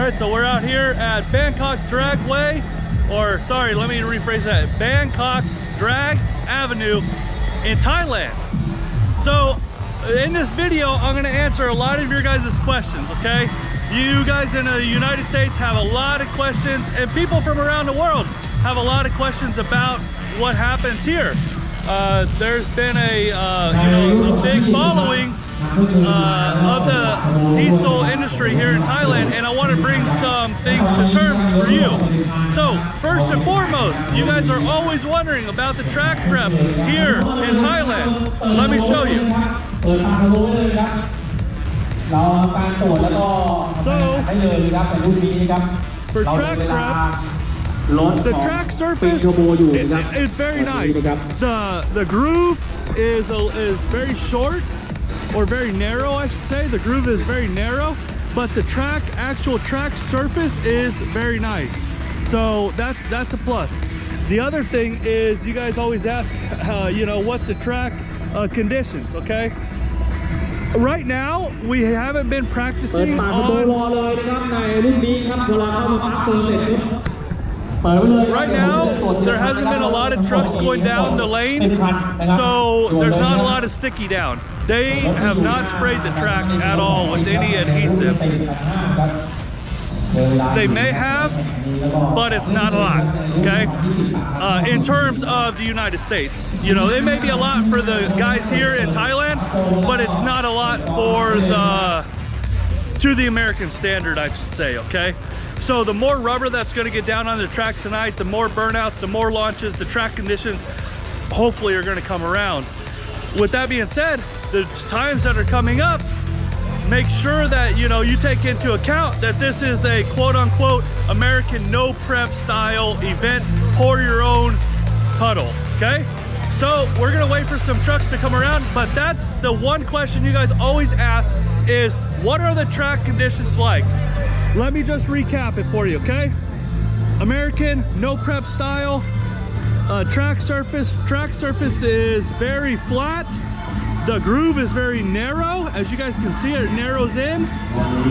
right, so we're out here at Bangkok Dragway, or sorry, let me rephrase that, Bangkok Drag Avenue in Thailand. So in this video, I'm gonna answer a lot of your guys' questions, okay? You guys in the United States have a lot of questions, and people from around the world have a lot of questions about what happens here. There's been a big following of the diesel industry here in Thailand, and I want to bring some things to terms for you. So first and foremost, you guys are always wondering about the track prep here in Thailand. Let me show you. So for track prep, the track surface is very nice. The groove is very short, or very narrow, I should say. The groove is very narrow, but the actual track surface is very nice. So that's a plus. The other thing is, you guys always ask, what's the track conditions, okay? Right now, we haven't been practicing on... Right now, there hasn't been a lot of trucks going down the lane, so there's not a lot of sticky down. They have not sprayed the track at all with any adhesive. They may have, but it's not a lot, okay? In terms of the United States. You know, it may be a lot for the guys here in Thailand, but it's not a lot for to the American standard, I should say, okay? So the more rubber that's going to get down on the track tonight, the more burnouts, the more launches, the track conditions hopefully are going to come around. With that being said, the times that are coming up, make sure that you take into account that this is a quote-unquote American no prep style event. Pour your own puddle, okay? So we're gonna wait for some trucks to come around, but that's the one question you guys always ask is, what are the track conditions like? Let me just recap it for you, okay? American no prep style track surface. Track surface is very flat. The groove is very narrow. As you guys can see, it narrows in,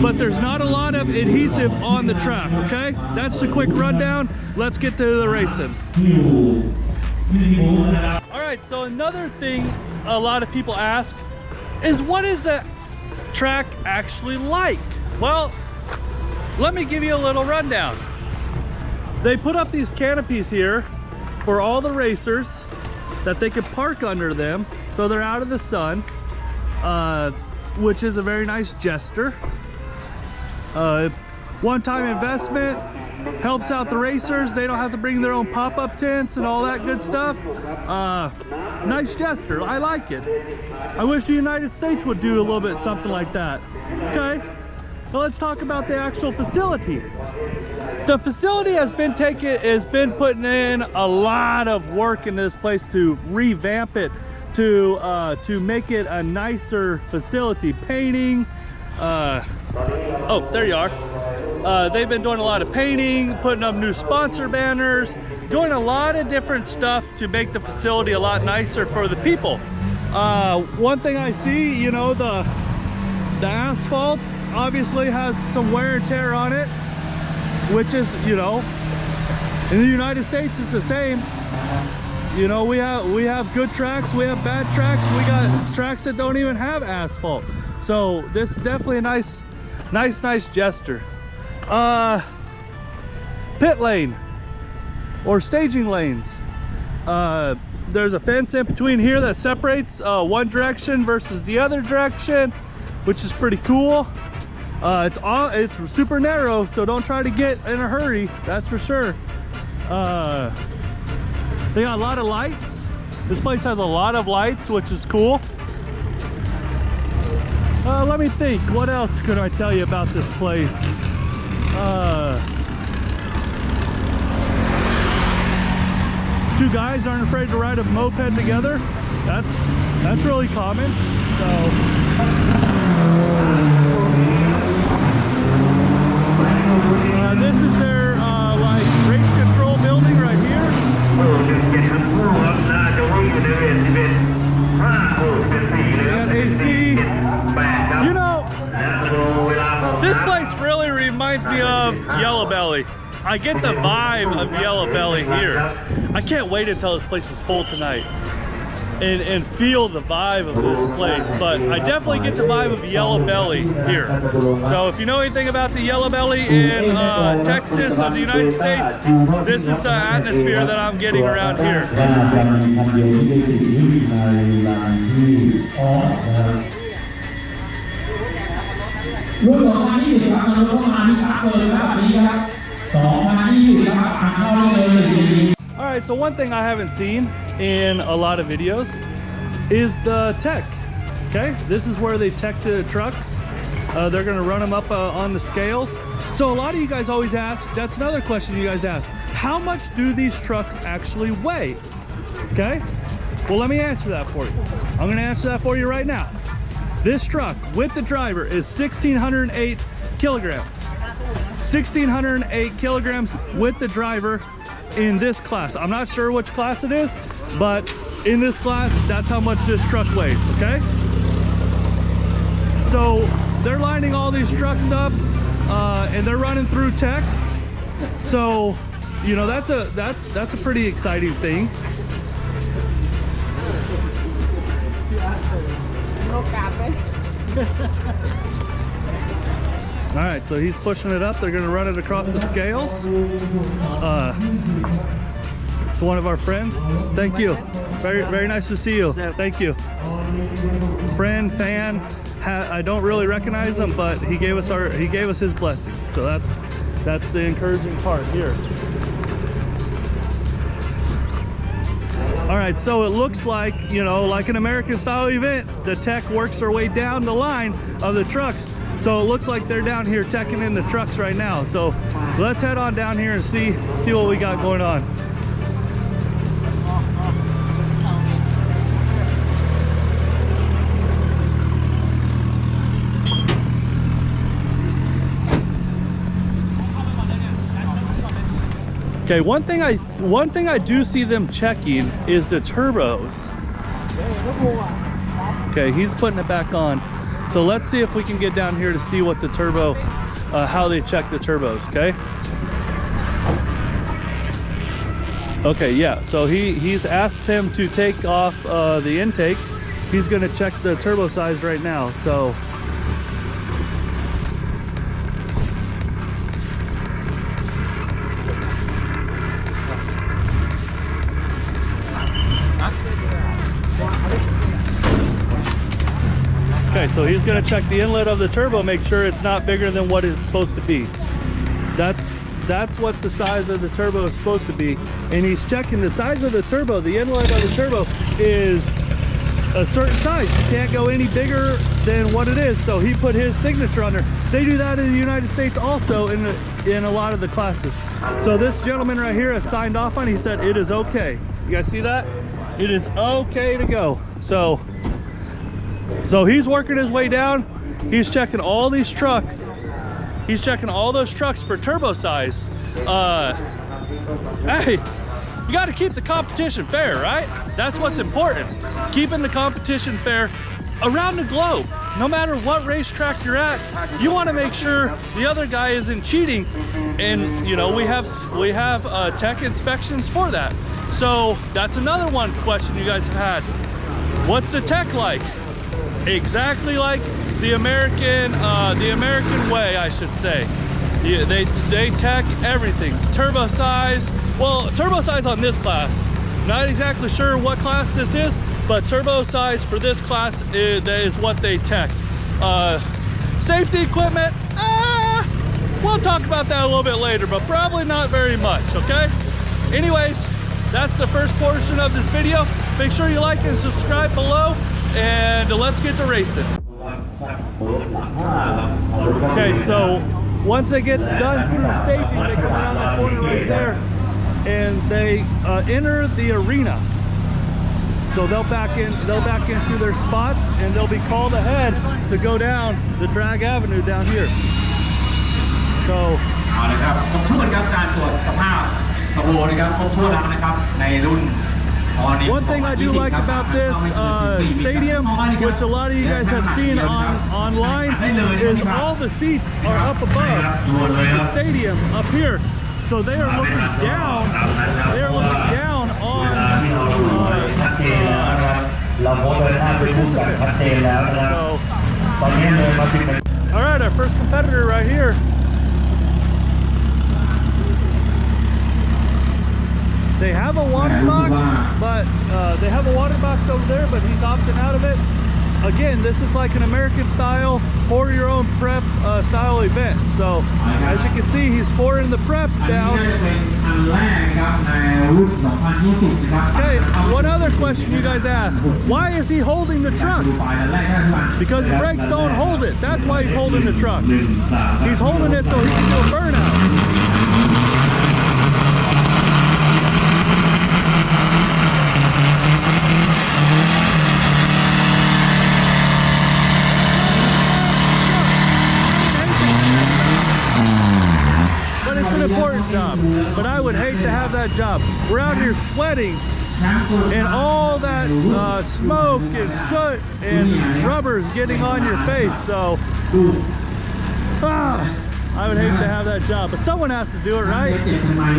but there's not a lot of adhesive on the track, okay? That's the quick rundown. Let's get to the racing. All right, so another thing a lot of people ask is, what is the track actually like? Well, let me give you a little rundown. They put up these canopies here for all the racers that they could park under them, so they're out of the sun, which is a very nice gesture. One-time investment, helps out the racers. They don't have to bring their own pop-up tents and all that good stuff. Nice gesture, I like it. I wish the United States would do a little bit something like that. Okay, well, let's talk about the actual facility. The facility has been putting in a lot of work in this place to revamp it, to make it a nicer facility. Painting, oh, there you are. They've been doing a lot of painting, putting up new sponsor banners, doing a lot of different stuff to make the facility a lot nicer for the people. One thing I see, the asphalt obviously has some wear and tear on it, which is, in the United States it's the same. We have good tracks, we have bad tracks, we got tracks that don't even have asphalt. So this is definitely a nice gesture. Pit lane or staging lanes. There's a fence in between here that separates one direction versus the other direction, which is pretty cool. It's super narrow, so don't try to get in a hurry, that's for sure. They got a lot of lights. This place has a lot of lights, which is cool. Let me think, what else could I tell you about this place? Two guys aren't afraid to ride a moped together. That's really common. So this is their race control building right here. And AC. This place really reminds me of Yellow Belly. I get the vibe of Yellow Belly here. I can't wait until this place is full tonight and feel the vibe of this place, but I definitely get the vibe of Yellow Belly here. So if you know anything about the Yellow Belly in Texas of the United States, this is the atmosphere that I'm getting around here. Alright, so one thing I haven't seen in a lot of videos is the tech. Okay, this is where they tech the trucks. They're going to run them up on the scales. So a lot of you guys always ask, that's another question you guys ask, how much do these trucks actually weigh? Okay, well let me answer that for you. I'm going to answer that for you right now. This truck with the driver is 1,608 kilograms. 1,608 kilograms with the driver in this class. I'm not sure which class it is, but in this class, that's how much this truck weighs, okay? So they're lining all these trucks up and they're running through tech. So, you know, that's a pretty exciting thing. All right, so he's pushing it up. They're going to run it across the scales. It's one of our friends. Thank you. Very nice to see you. Thank you. Friend, fan. I don't really recognize him, but he gave us his blessings. So that's the encouraging part here. All right, so it looks like, you know, like an American style event, the tech works their way down the line of the trucks. So it looks like they're down here teching in the trucks right now. So let's head on down here and see what we got going on. Okay, one thing I do see them checking is the turbos. Okay, he's putting it back on. So let's see if we can get down here to see what the turbo, how they check the turbos, okay? Okay, yeah, so he's asked him to take off the intake. He's gonna check the turbo size right now, so. Okay, so he's going to check the inlet of the turbo, make sure it's not bigger than what it's supposed to be. That's what the size of the turbo is supposed to be. And he's checking the size of the turbo. The inlet of the turbo is a certain size. You can't go any bigger than what it is. So he put his signature on there. They do that in the United States also in a lot of the classes. So this gentleman right here has signed off on it. He said it is okay. You guys see that? It is okay to go. So he's working his way down. He's checking all these trucks. He's checking all those trucks for turbo size. Hey, you got to keep the competition fair, right? That's what's important. Keeping the competition fair around the globe. No matter what racetrack you're at, you want to make sure the other guy isn't cheating. And you know, we have tech inspections for that. So that's another one question you guys have had. What's the tech like? Exactly like the American way, I should say. They tech everything. Turbo size. Well, turbo size on this class. Not exactly sure what class this is, but turbo size for this class is what they tech. Safety equipment. We'll talk about that a little bit later, but probably not very much. Okay. Anyways, that's the first portion of this video. Make sure you like and subscribe below. And let's get to racing. Okay, so once they get done through staging, they come around that corner right there and they enter the arena. So they'll back in through their spots and they'll be called ahead to go down the drag avenue down here. So One thing I do like about this stadium, which a lot of you guys have seen online, is all the seats are up above the stadium up here. So they are looking down. They are looking down on participants. All right, our first competitor right here. They have a water box, but they have a water box over there, but he's opting out of it. Again, this is like an American style, pour your own prep style event. So as you can see, he's pouring the prep down. Okay, one other question you guys asked. Why is he holding the truck? Because the brakes don't hold it. That's why he's holding the truck. He's holding it so he can do a burnout. Important job, but I would hate to have that job. We're out here sweating and all that smoke and soot and rubber's getting on your face, so I would hate to have that job, but someone has to do it, right?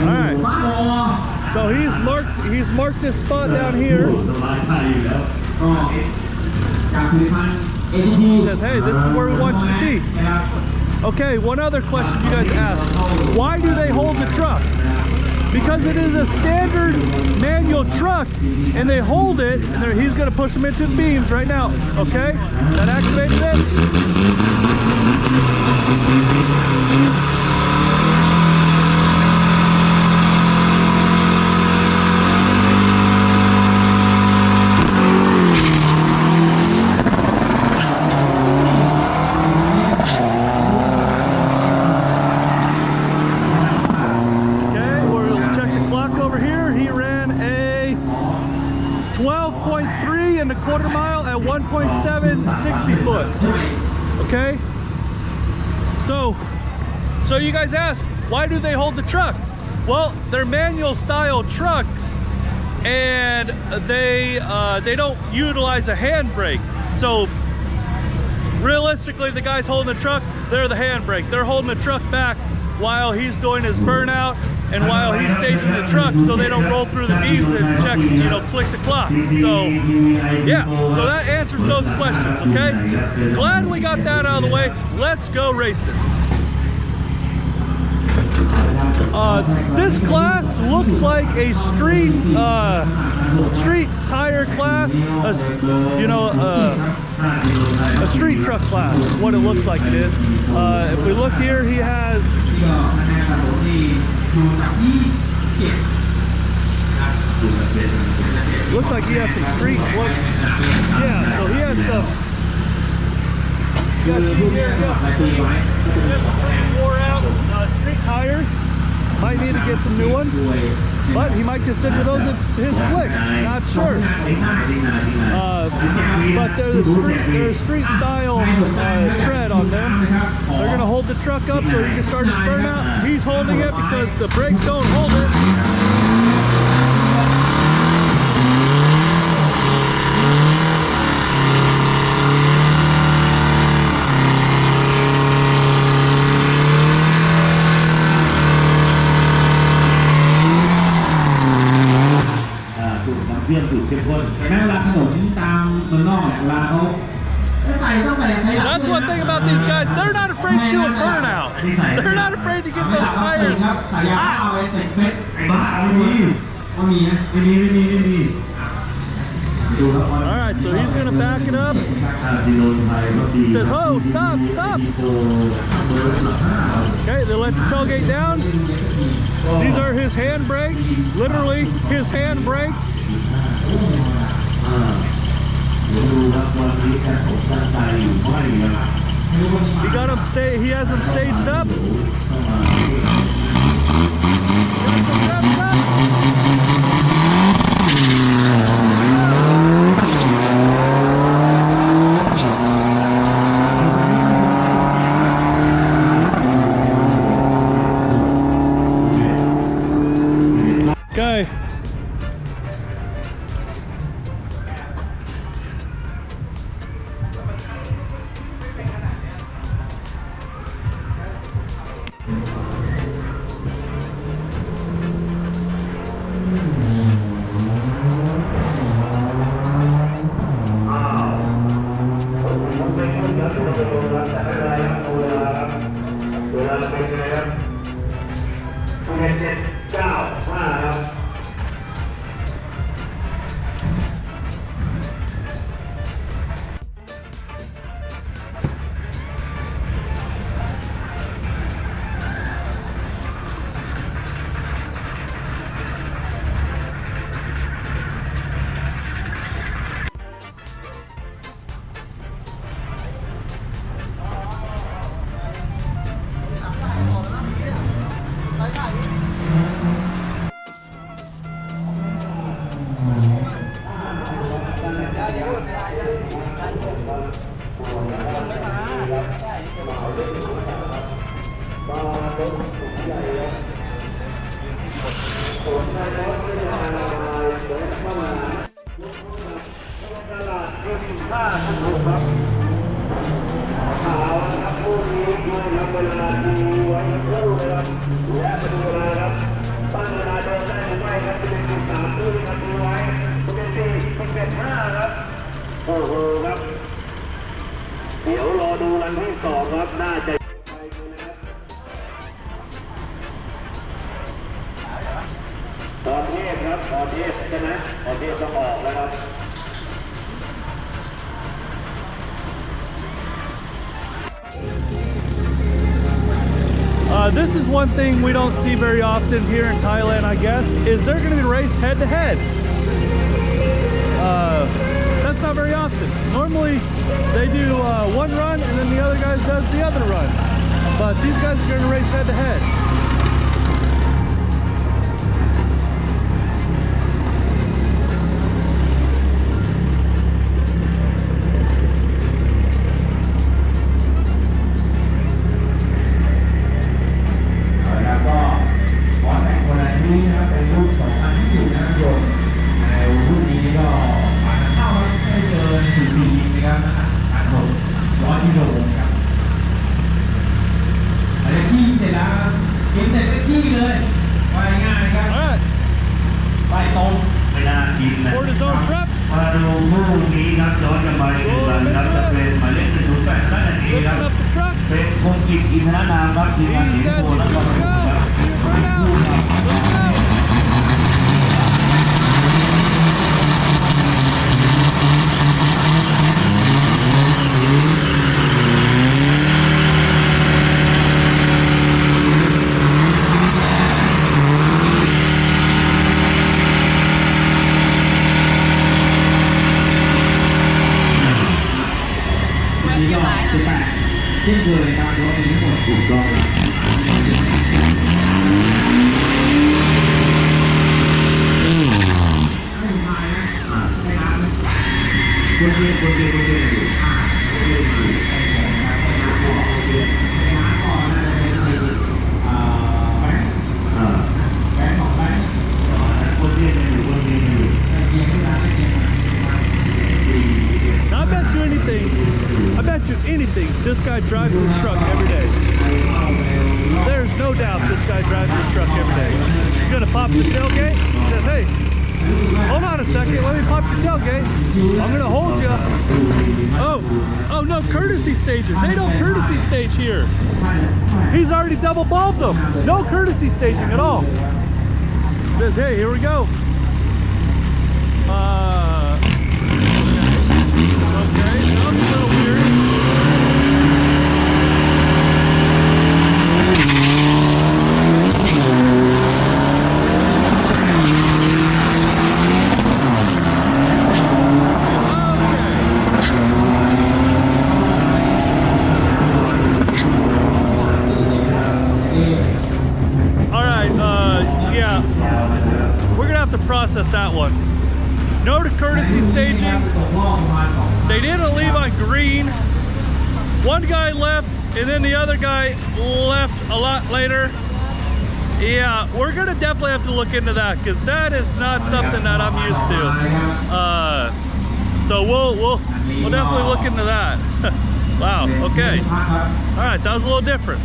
All right, so he's marked this spot down here. He says, hey, this is where we want you to be. Okay, one other question you guys asked. Why do they hold the truck? Because it is a standard manual truck, and they hold it, and he's going to push them into the beams right now. Okay, that activated it. Quarter mile at 1.7 60 foot. Okay, so you guys ask, why do they hold the truck? Well, they're manual style trucks, and they don't utilize a handbrake. So realistically, the guys holding the truck, they're the handbrake. They're holding the truck back while he's doing his burnout and while he's staging the truck, so they don't roll through the beams and check, click the clock. So yeah, so that answers those questions. Okay, glad we got that out of the way. Let's go racing. This class looks like a street tire class, a street truck class is what it looks like it is. If we look here, he has looks like he has some street work. Yeah, so he has some. He has some pretty wore out street tires. Might need to get some new ones, but he might consider those his slicks. Not sure. But they're the street style tread on them. They're gonna hold the truck up so he can start his burnout. He's holding it because the brakes don't hold it. That's one thing about these guys, they're not afraid to do a burnout. They're not afraid to get those tires hot. Alright, so he's going to back it up. He says, oh, stop, stop. Okay, they let the tailgate down. These are his handbrake, literally his handbrake. He got him he has him staged up. Okay. เป็นไงครับ795ครับโอ้โหครับเดี๋ยวรอดูรันที่2ครับน่าจะตอนเทพครับตอนเทพใช่ไหมตอนเทพต้องออกแล้วครับ This is one thing we don't see very often here in Thailand, I guess, is they're going to be raced head to head. That's not very often. Normally they do one run and then the other guy does the other run. But these guys are going to race head to head. For his own prep. มาดูคู่นี้ครับย้อนกลับมาอีกครั้งครับจะเป็นหมายเลข108นั่นเองครับเป็นคงกิจอินทรนามครับทีมงานสิงห์โบและก็ผู้ครับคู่ครับเช่นเคยครับรถในทั้งหมดถูกต้องครับคนเดียวอยู่คนเดียวอยู่คนเดียวอยู่แบงค์ของแบงค์คนเดียวอยู่คนเดียวอยู่ I bet you anything. I bet you anything. This guy drives this truck every day. There's no doubt this guy drives this truck every day. He's gonna pop the tailgate. He says, "Hey, hold on a second. Let me pop your tailgate. I'm gonna hold you." Oh no, courtesy stages. They don't courtesy stage here. He's already double balled them. No courtesy staging at all. He says, "Hey, here we go." Okay, that was a little weird. Process that one. No to courtesy staging. They didn't leave on green. One guy left and then the other guy left a lot later. Yeah, we're gonna definitely have to look into that because that is not something that I'm used to. So we'll definitely look into that. Wow, okay. All right, that was a little different.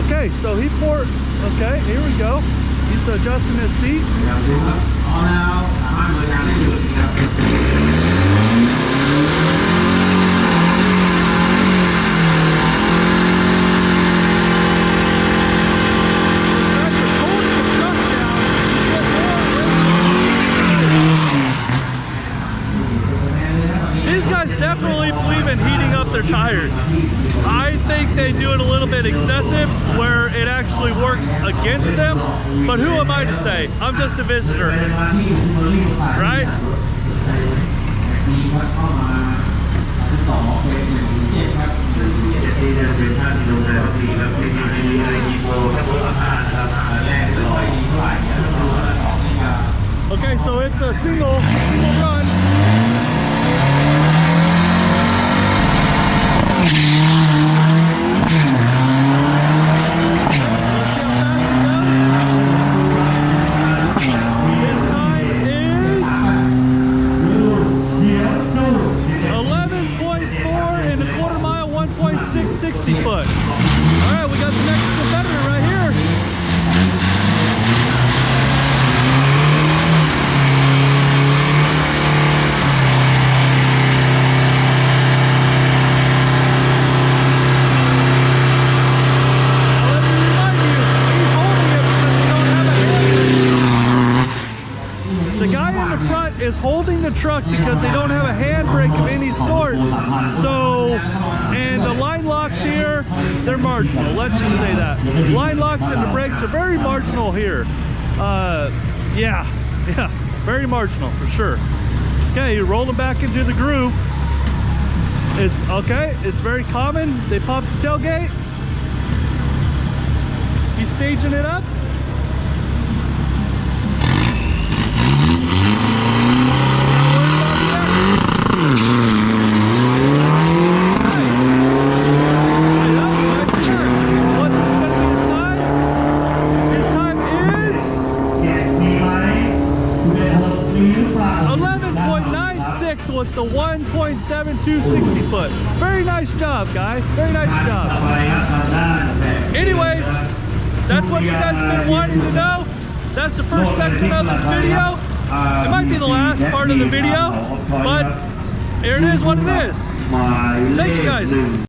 Okay, so he poured. Okay, here we go. He's adjusting his seat. even heating up their tires. I think they do it a little bit excessive where it actually works against them, but who am I to say? I'm just a visitor, right? Okay, so it's a single run. His time is 11.4 and a quarter mile, 1.660 foot. All right, we got the next competitor right here. Is holding the truck because they don't have a handbrake of any sort. So, and the line locks here, they're marginal. Let's just say that. Line locks and the brakes are very marginal here. Yeah, very marginal for sure. Okay, you roll them back into the groove. It's okay, it's very common. They pop the tailgate. He's staging it up. With the 1.7260 foot. Very nice job, guy. Very nice job. Anyways, that's what you guys have been wanting to know. That's the first section of this video. It might be the last part of the video, but here it is what it is. Thank you guys.